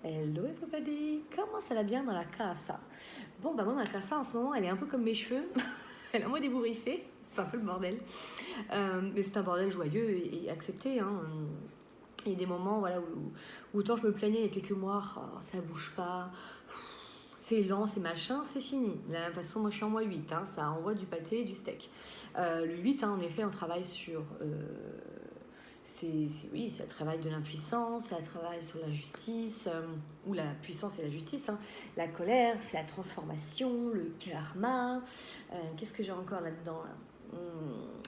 Hello everybody, comment ça va bien dans la casa? Bon bah moi ma casa en ce moment elle est un peu comme mes cheveux, elle est en mode ébouriffée, c'est un peu le bordel. Mais c'est un bordel joyeux et accepté. Hein. Il y a des moments voilà, où autant je me plaignais il y a quelques mois, oh, ça bouge pas, c'est lent, c'est machin, c'est fini. De la même façon, moi je suis en mois 8, hein, ça envoie du pâté et du steak. Le 8, hein, en effet, on travaille sur... oui, c'est le travail de l'impuissance, c'est le travail sur la justice, ou la puissance et la justice, hein. La colère, c'est la transformation, le karma. Qu'est-ce que j'ai encore là-dedans là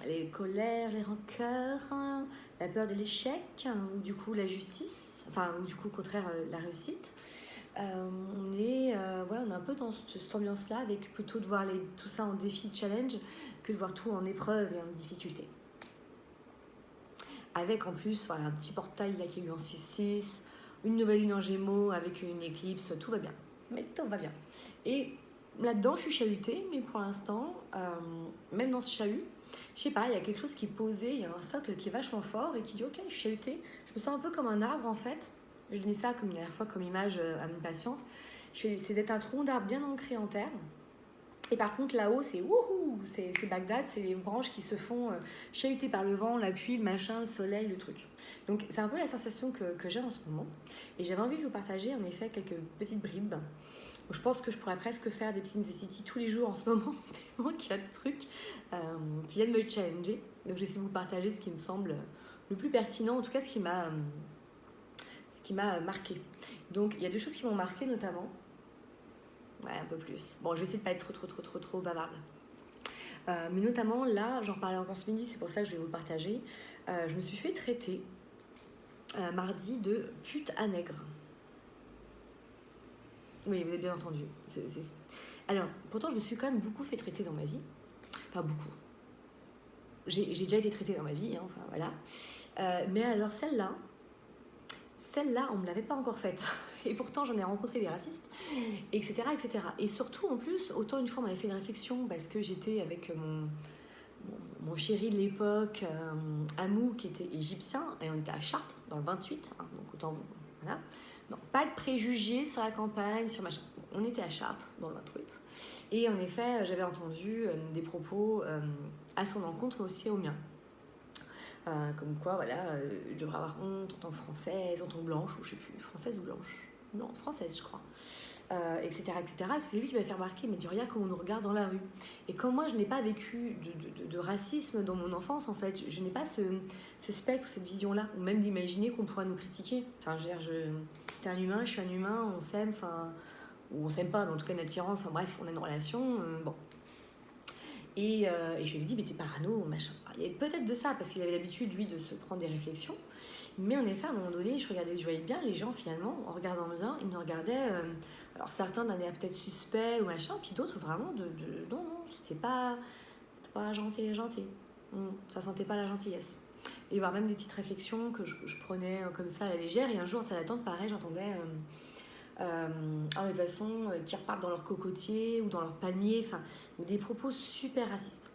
les colères, les rancœurs, hein, la peur de l'échec, hein, ou du coup la justice, enfin, ou du coup au contraire la réussite. On est un peu dans cette ambiance-là, avec plutôt de voir tout ça en défi, challenge, que de voir tout en épreuve et en difficulté. Avec en plus voilà, un petit portail là qui est eu en 6-6, une nouvelle lune en gémeaux avec une éclipse, tout va bien. Mais tout va bien. Et là-dedans, je suis chahutée, mais pour l'instant, même dans ce chahut, je sais pas, il y a quelque chose qui est posé, il y a un socle qui est vachement fort et qui dit ok, je suis chahutée. Je me sens un peu comme un arbre en fait. Je donnais ça comme une dernière fois comme image à une patiente. C'est d'être un tronc d'arbre bien ancré en terre. Et par contre, là-haut, c'est wouhou, c'est Bagdad, c'est les branches qui se font chahuter par le vent, la pluie, le machin, le soleil, le truc. Donc, c'est un peu la sensation que j'ai en ce moment. Et j'avais envie de vous partager, en effet, quelques petites bribes. Je pense que je pourrais presque faire des petites necessities tous les jours en ce moment, tellement qu'il y a de trucs qui viennent me challenger. Donc, j'essaie de vous partager ce qui me semble le plus pertinent, en tout cas ce qui m'a marqué. Donc, il y a deux choses qui m'ont marqué, notamment. Ouais, un peu plus. Bon, je vais essayer de pas être trop bavarde. Mais notamment, là, j'en parlais encore ce midi, c'est pour ça que je vais vous le partager. Je me suis fait traiter mardi de pute à nègre. Oui, vous avez bien entendu. Alors, pourtant, je me suis quand même beaucoup fait traiter dans ma vie. Enfin, beaucoup. J'ai déjà été traitée dans ma vie, hein, enfin voilà. Mais alors, celle-là, on ne me l'avait pas encore faite. Et pourtant, j'en ai rencontré des racistes, etc., etc. Et surtout, en plus, autant une fois, on m'avait fait une réflexion parce que j'étais avec mon chéri de l'époque, Amou, qui était égyptien, et on était à Chartres, dans le 28, hein, donc autant, voilà. Non, pas de préjugés sur la campagne, sur machin. On était à Chartres, dans le 28, et en effet, j'avais entendu des propos à son encontre, mais aussi au mien. Comme quoi, voilà, je devrais avoir honte en tant que française, en tant que blanche, ou je sais plus, française ou blanche. Non, française, je crois. Etc., etc. C'est lui qui m'a fait remarquer, il m'a dit regarde comment on nous regarde dans la rue. Et comme moi je n'ai pas vécu de racisme dans mon enfance, en fait, je n'ai pas ce spectre, cette vision-là, ou même d'imaginer qu'on pourrait nous critiquer. Enfin, je veux dire, t'es un humain, je suis un humain, on s'aime, enfin, ou on s'aime pas, mais en tout cas une attirance, enfin bref, on a une relation, bon. Et je lui ai dit, mais t'es parano, machin. Il y avait peut-être de ça, parce qu'il avait l'habitude, lui, de se prendre des réflexions. Mais en effet, à un moment donné, je voyais bien les gens, finalement, en regardant bien, ils me regardaient. Alors, certains d'un air peut-être suspect ou machin, puis d'autres vraiment non, c'était pas gentil. Ça sentait pas la gentillesse. Et voire même des petites réflexions que je prenais comme ça à la légère. Et un jour, en salle d'attente, pareil, j'entendais. De toute façon, qui repartent dans leur cocotier ou dans leur palmier, enfin, des propos super racistes.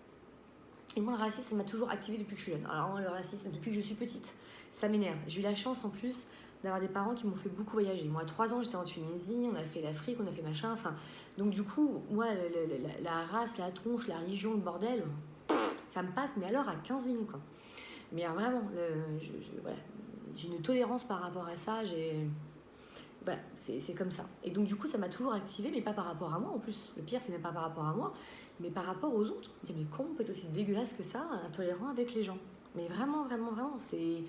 Et moi, le racisme, ça m'a toujours activé depuis que je suis jeune. Alors, moi, le racisme, depuis que je suis petite, ça m'énerve. J'ai eu la chance, en plus, d'avoir des parents qui m'ont fait beaucoup voyager. Moi, à 3 ans, j'étais en Tunisie, on a fait l'Afrique, on a fait machin, enfin... Donc, du coup, moi, la race, la tronche, la religion, le bordel, ça me passe, mais alors à 15 000, quoi. Mais alors, vraiment, voilà, j'ai une tolérance par rapport à ça, voilà, c'est comme ça. Et donc, du coup, ça m'a toujours activé, mais pas par rapport à moi en plus. Le pire, c'est même pas par rapport à moi, mais par rapport aux autres. Je me dis, mais comment on peut être aussi dégueulasse que ça, intolérant avec les gens? Mais vraiment, c'est...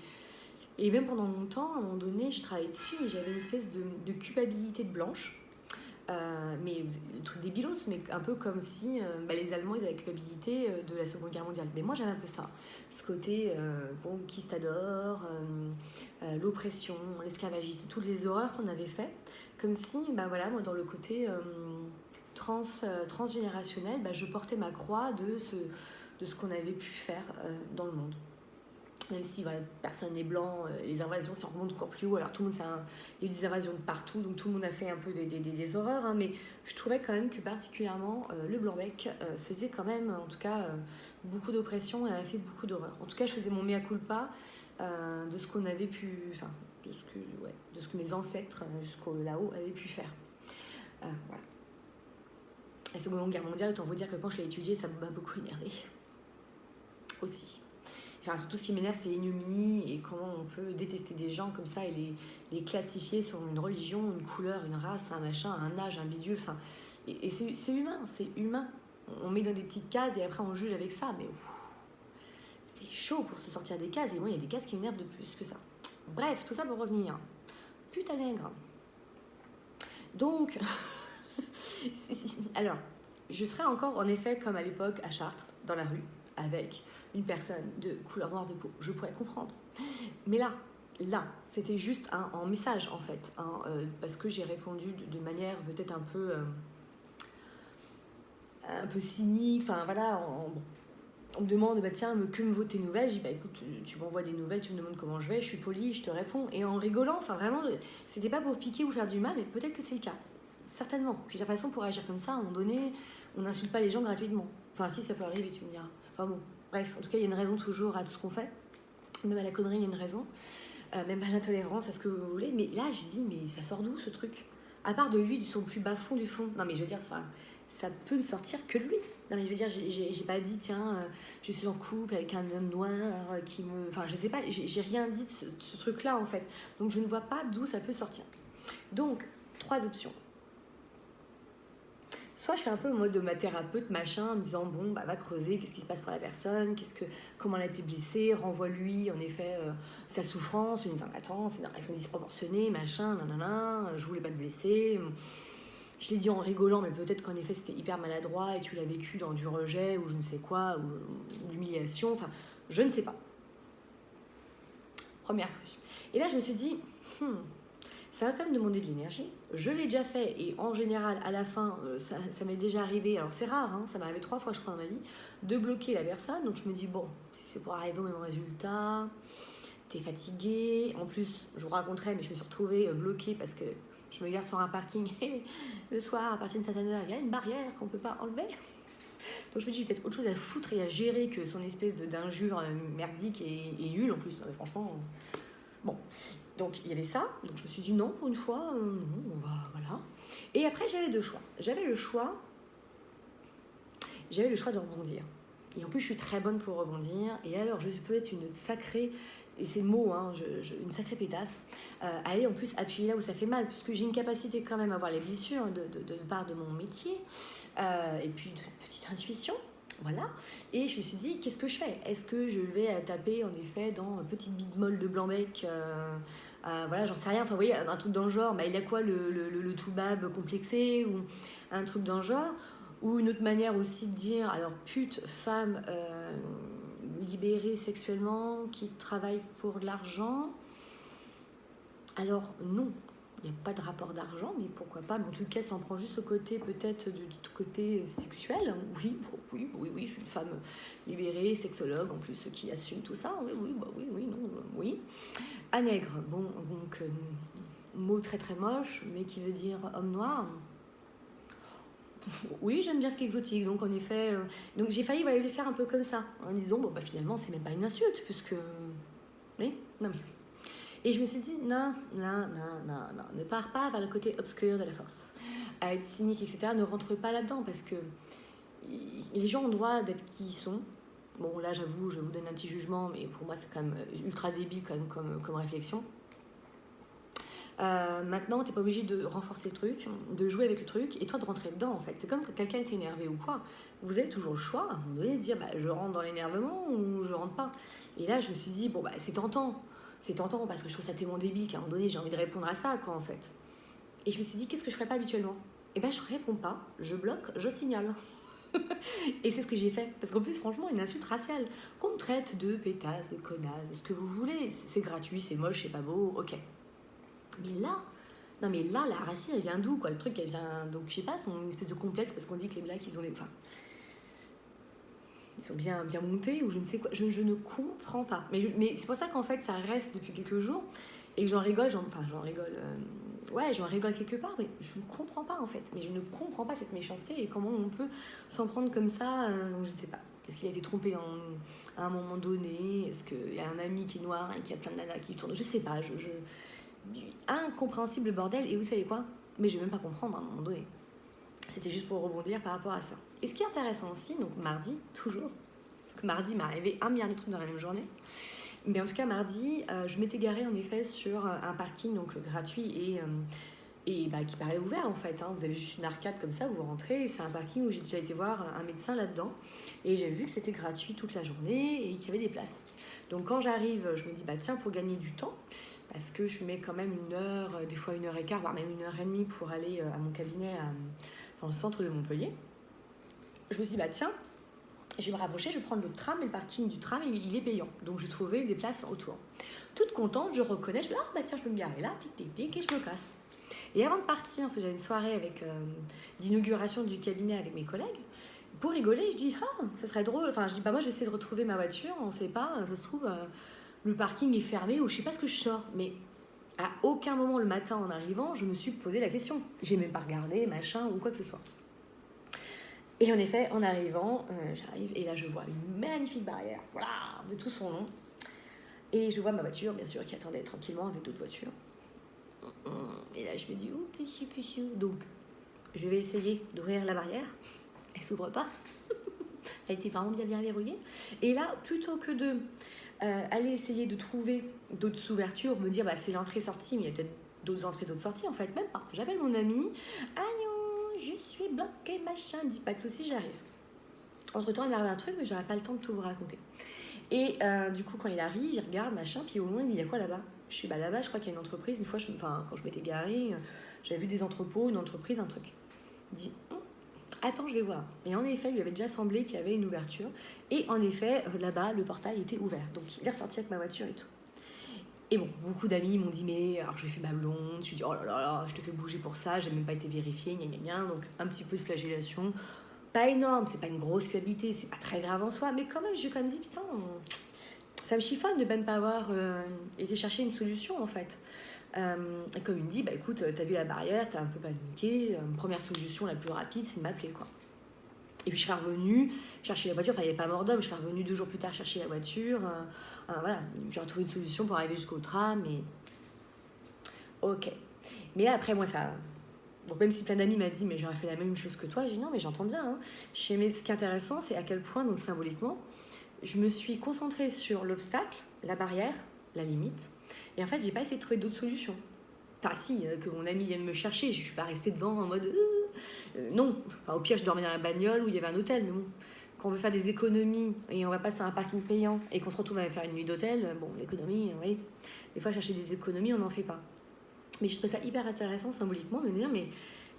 Et même pendant longtemps, à un moment donné, j'ai travaillé dessus, et j'avais une espèce de culpabilité de blanche. Mais le truc débilos, mais un peu comme si les Allemands ils avaient la culpabilité de la Seconde Guerre mondiale. Mais moi j'avais un peu ça, ce côté conquistador, l'oppression, l'esclavagisme, toutes les horreurs qu'on avait fait, comme si moi dans le côté transgénérationnel, je portais ma croix de ce qu'on avait pu faire dans le monde. Même si voilà, personne n'est blanc, les invasions, si on remonte encore plus haut, alors tout le monde, il y a eu des invasions de partout, donc tout le monde a fait un peu des horreurs, hein, mais je trouvais quand même que particulièrement le blanc-bec faisait quand même, en tout cas, beaucoup d'oppression et a fait beaucoup d'horreurs. En tout cas, je faisais mon mea culpa de ce qu'on avait pu, enfin, de ce que mes ancêtres jusqu'au là-haut avaient pu faire. Voilà. La Seconde Guerre mondiale, autant vous dire que quand je l'ai étudiée, ça m'a beaucoup énervé aussi. Enfin, tout ce qui m'énerve, c'est l'ignominie et comment on peut détester des gens comme ça et les classifier sur une religion, une couleur, une race, un machin, un âge, un bidule. Enfin, et c'est humain, c'est humain. On met dans des petites cases et après on juge avec ça. Mais c'est chaud pour se sortir des cases. Et moi, il y a des cases qui m'énervent de plus que ça. Bref, tout ça pour revenir. Putain nègre. Donc, alors, je serais encore en effet comme à l'époque à Chartres, dans la rue, avec une personne de couleur noire de peau. Je pourrais comprendre. Mais là, c'était juste en message en fait, parce que j'ai répondu de manière peut-être un peu cynique. Enfin voilà, on me demande bah, tiens, que me vaut tes nouvelles? Je dis bah écoute, tu m'envoies des nouvelles, tu me demandes comment je vais, je suis polie, je te réponds. Et en rigolant, enfin vraiment, c'était pas pour piquer ou faire du mal, mais peut-être que c'est le cas. Certainement. Puis la façon pour agir comme ça, à un moment donné, on n'insulte pas les gens gratuitement. Enfin si, ça peut arriver, tu me diras. Enfin bon, bref, en tout cas, il y a une raison toujours à tout ce qu'on fait. Même à la connerie, il y a une raison. Même à l'intolérance, à ce que vous voulez. Mais là, je dis, mais ça sort d'où ce truc? À part de lui, du son plus bas fond du fond. Non mais je veux dire, ça peut ne sortir que de lui. Non mais je veux dire, j'ai pas dit, tiens, je suis en couple avec un homme noir qui me... Enfin, je sais pas, j'ai rien dit de ce truc-là, en fait. Donc, je ne vois pas d'où ça peut sortir. Donc, 3 options. Soit je fais un peu en mode de ma thérapeute, machin, en me disant, bon, bah, va creuser, qu'est-ce qui se passe pour la personne, comment elle a été blessée, renvoie-lui, en effet, sa souffrance, en disant, attends, c'est une réaction disproportionnée, machin, nanana, je voulais pas te blesser. Je l'ai dit en rigolant, mais peut-être qu'en effet, c'était hyper maladroit et tu l'as vécu dans du rejet ou je ne sais quoi, ou l'humiliation, enfin, je ne sais pas. Première plus. Et là, je me suis dit, ça va quand même demander de l'énergie. Je l'ai déjà fait et en général, à la fin, ça m'est déjà arrivé, alors c'est rare, ça m'est arrivé 3 fois, je crois, dans ma vie, de bloquer la personne. Donc je me dis, bon, si c'est pour arriver au même résultat, t'es fatigué. En plus, je vous raconterai, mais je me suis retrouvée bloquée parce que je me gare sur un parking et le soir, à partir d'une certaine heure, il y a une barrière qu'on ne peut pas enlever. Donc je me dis, j'ai peut-être autre chose à foutre et à gérer que son espèce d'injure merdique et nulle en plus. Mais franchement, bon. Donc il y avait ça. Donc je me suis dit, non, pour une fois, non, on va, voilà. Et après, j'avais 2 choix. J'avais le choix de rebondir. Et en plus, je suis très bonne pour rebondir. Et alors, je peux être une sacrée... Et c'est le mot, une sacrée pétasse, aller en plus appuyer là où ça fait mal, puisque j'ai une capacité quand même à voir les blessures de part de mon métier, et puis de la petite intuition, voilà. Et je me suis dit, qu'est-ce que je fais? Est-ce que je vais taper, en effet, dans petite bite molle de Blanc-Bec, voilà, j'en sais rien, enfin, vous voyez, un truc dans le genre, bah, il y a quoi, le toubab complexé, ou un truc dans le genre, ou une autre manière aussi de dire, alors, pute, femme... libérée sexuellement, qui travaille pour l'argent. Alors non, il n'y a pas de rapport d'argent, mais pourquoi pas. Mais en tout cas, ça en prend juste au côté peut-être du côté sexuel. Oui, je suis une femme libérée, sexologue, en plus qui assume tout ça. Oui. Anègre, bon, donc mot très très moche, mais qui veut dire homme noir. Oui, j'aime bien ce qui est exotique, donc en effet... donc j'ai failli le faire un peu comme ça, en disant, bon, bah finalement, c'est même pas une insulte, puisque... Oui, non mais... Et je me suis dit, non, ne pars pas vers le côté obscur de la force. À être cynique, etc., ne rentre pas là-dedans, parce que les gens ont le droit d'être qui ils sont. Bon, là, j'avoue, je vous donne un petit jugement, mais pour moi, c'est quand même ultra débile quand même comme réflexion. Maintenant, t'es pas obligé de renforcer le truc, de jouer avec le truc, et toi de rentrer dedans en fait. C'est comme quand quelqu'un est énervé ou quoi. Vous avez toujours le choix à un moment donné de dire bah, je rentre dans l'énervement ou je rentre pas. Et là, je me suis dit bon bah c'est tentant parce que je trouve ça tellement débile qu'à un moment donné j'ai envie de répondre à ça quoi en fait. Et je me suis dit qu'est-ce que je ferais pas habituellement? Et ben je réponds pas, je bloque, je signale. Et c'est ce que j'ai fait. Parce qu'en plus, franchement, une insulte raciale. Qu'on me traite de pétasse, de connasse, de ce que vous voulez. C'est gratuit, c'est moche, c'est pas beau, ok. Mais là, la racine, elle vient d'où, quoi? Le truc, elle vient... Donc, je sais pas, c'est une espèce de complexe, parce qu'on dit que les blacks, ils ont des... Enfin, ils sont bien montés, ou je ne sais quoi. Je ne comprends pas. Mais c'est pour ça qu'en fait, ça reste depuis quelques jours, et que j'en rigole, j'en rigole quelque part, mais je ne comprends pas, en fait. Mais je ne comprends pas cette méchanceté, et comment on peut s'en prendre comme ça, donc je ne sais pas. Est-ce qu'il a été trompé à un moment donné? Est-ce qu'il y a un ami qui est noir et qui a plein de nanas qui tournent? Je sais pas, incompréhensible bordel. Et vous savez quoi? Mais je vais même pas comprendre à un moment donné. C'était juste pour rebondir par rapport à ça. Et ce qui est intéressant aussi, donc mardi, toujours, parce que mardi m'est arrivé un milliard de trucs dans la même journée, mais en tout cas mardi, je m'étais garée en effet sur un parking donc gratuit et qui paraît ouvert en fait. Vous avez juste une arcade comme ça, vous rentrez, et c'est un parking où j'ai déjà été voir un médecin là-dedans, et j'avais vu que c'était gratuit toute la journée et qu'il y avait des places. Donc quand j'arrive, je me dis tiens, pour gagner du temps, parce que je mets quand même 1 heure, des fois 1 heure et quart, voire même 1 heure et demie pour aller à mon cabinet dans le centre de Montpellier. Je me suis dit tiens, je vais me rapprocher, je vais prendre le tram, et le parking du tram, il est payant. Donc je trouvais des places autour. Toute contente, je reconnais, je me dis tiens, je peux me garer là, tic tic tic, et je me casse. Et avant de partir, parce que j'avais une soirée d'inauguration du cabinet avec mes collègues, pour rigoler, je dis ça serait drôle. Enfin, je dis moi je vais essayer de retrouver ma voiture, on sait pas, ça se trouve le parking est fermé ou je sais pas ce que je sors. Mais à aucun moment le matin en arrivant, je me suis posé la question. J'ai même pas regardé, machin ou quoi que ce soit. Et en effet, en arrivant, j'arrive et là je vois une magnifique barrière, voilà, de tout son long. Et je vois ma voiture, bien sûr, qui attendait tranquillement avec d'autres voitures. Et là je me dis puchu. Donc je vais essayer d'ouvrir la barrière. Elle s'ouvre pas. Elle était vraiment bien verrouillée. Et là, plutôt que de aller essayer de trouver d'autres ouvertures, me dire c'est l'entrée-sortie, mais il y a peut-être d'autres entrées, d'autres sorties, en fait, même pas. J'appelle mon ami. Agnon, je suis bloquée, machin. Il me dit pas de soucis, j'arrive. Entre-temps, il m'arrive un truc, mais j'aurais pas le temps de tout vous raconter. Et du coup, quand il arrive, il regarde, machin, puis au loin, il dit, il y a quoi là-bas? Je suis là-bas, je crois qu'il y a une entreprise. Une fois, quand je m'étais garée, j'avais vu des entrepôts, une entreprise, un truc. Il dit, attends, je vais voir. Et en effet, il lui avait déjà semblé qu'il y avait une ouverture. Et en effet, là-bas, le portail était ouvert. Donc, il est ressorti avec ma voiture et tout. Et bon, beaucoup d'amis m'ont dit, mais alors j'ai fait ma blonde. Je lui dis, oh là là, je te fais bouger pour ça, j'ai même pas été vérifiée, gna gna gna. Donc, un petit peu de flagellation. Pas énorme, c'est pas une grosse culpabilité, c'est pas très grave en soi, mais quand même, j'ai quand même dit, putain, ça me chiffonne de même pas avoir été chercher une solution en fait. Et comme il me dit, écoute, t'as vu la barrière, t'as un peu paniqué, première solution la plus rapide, c'est de m'appeler quoi. Et puis je serais revenue chercher la voiture, enfin il n'y avait pas mort d'homme, je serais revenue 2 jours plus tard chercher la voiture, voilà, j'ai retrouvé une solution pour arriver jusqu'au tram, et ok. Mais après moi ça... Donc même si plein d'amis m'a dit mais j'aurais fait la même chose que toi, j'ai dit non mais j'entends bien. Hein. Mais ce qui est intéressant c'est à quel point donc symboliquement je me suis concentrée sur l'obstacle, la barrière, la limite, et en fait j'ai pas essayé de trouver d'autres solutions. Enfin si, que mon ami vienne me chercher, je suis pas restée devant en mode non. Enfin, au pire je dormais dans la bagnole où il y avait un hôtel, mais bon. Quand on veut faire des économies et on va pas sur un parking payant et qu'on se retrouve à faire une nuit d'hôtel, bon l'économie, oui, des fois chercher des économies on n'en fait pas. Mais je trouve ça hyper intéressant symboliquement de me dire, mais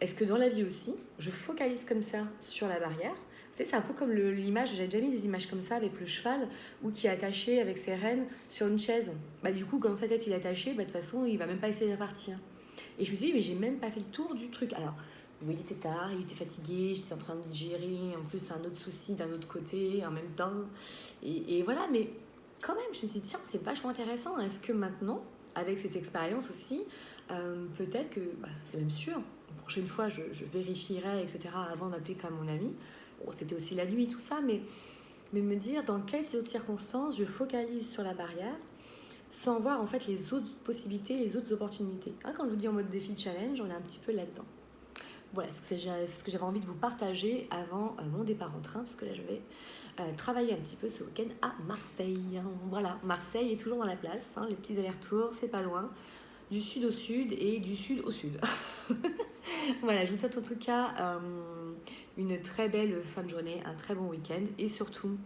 est-ce que dans la vie aussi, je focalise comme ça sur la barrière? Vous savez, c'est un peu comme l'image, j'ai déjà mis des images comme ça avec le cheval ou qui est attaché avec ses rênes sur une chaise. Du coup, quand sa tête il est attaché, de toute façon, il va même pas essayer de partir. Et je me suis dit, mais j'ai même pas fait le tour du truc. Alors, oui, il était tard, il était fatigué, j'étais en train de gérer, en plus, un autre souci d'un autre côté, en même temps. Et voilà, mais quand même, je me suis dit, tiens, c'est vachement intéressant. Est-ce que maintenant, avec cette expérience aussi, peut-être que, c'est même sûr, la prochaine fois je vérifierai, etc., avant d'appeler comme mon ami. Bon, c'était aussi la nuit, tout ça, mais me dire dans quelles autres circonstances je focalise sur la barrière sans voir en fait les autres possibilités, les autres opportunités. Quand je vous dis en mode défi challenge, on est un petit peu là-dedans. Voilà, c'est ce que j'avais envie de vous partager avant mon départ en train, parce que là je vais travailler un petit peu ce week-end à Marseille. Voilà, Marseille est toujours dans la place, les petits allers-retours, c'est pas loin. Du sud au sud et du sud au sud. Voilà, je vous souhaite en tout cas une très belle fin de journée, un très bon week-end et surtout,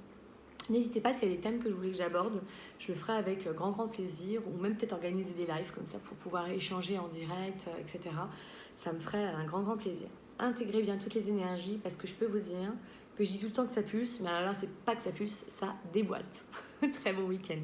n'hésitez pas s'il y a des thèmes que je voulais que j'aborde, je le ferai avec grand plaisir ou même peut-être organiser des lives comme ça pour pouvoir échanger en direct, etc. Ça me ferait un grand plaisir. Intégrez bien toutes les énergies parce que je peux vous dire que je dis tout le temps que ça pulse, mais alors là, c'est pas que ça pulse, ça déboîte. Très bon week-end.